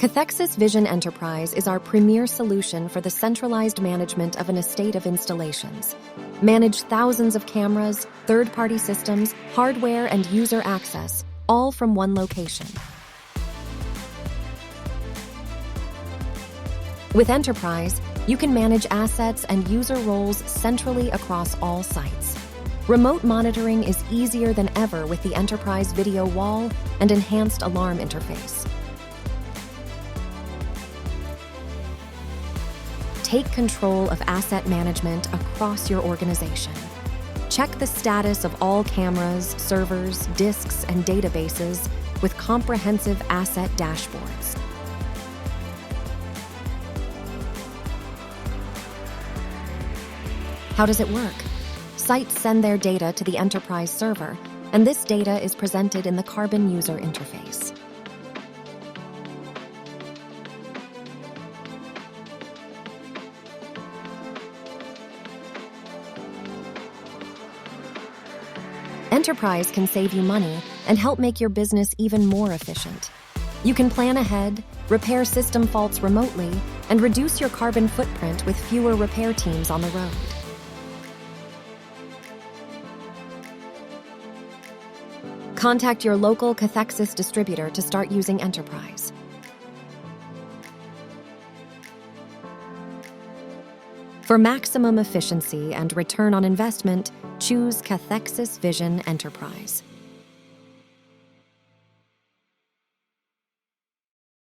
Cathexis Vision Enterprise is our premier solution for the centralized management of an estate of installations. Manage thousands of cameras, third-party systems, hardware, and user access, all from one location. With Enterprise, you can manage assets and user roles centrally across all sites. Remote monitoring is easier than ever with the Enterprise video wall and enhanced alarm interface. Take control of asset management across your organization. Check the status of all cameras, servers, disks, and databases with comprehensive asset dashboards. How does it work? Sites send their data to the Enterprise server, and this data is presented in the Carbon user interface. Enterprise can save you money and help make your business even more efficient. You can plan ahead, repair system faults remotely, and reduce your carbon footprint with fewer repair teams on the road. Contact your local Cathexis distributor to start using Enterprise. For maximum efficiency and return on investment, choose Cathexis Vision Enterprise.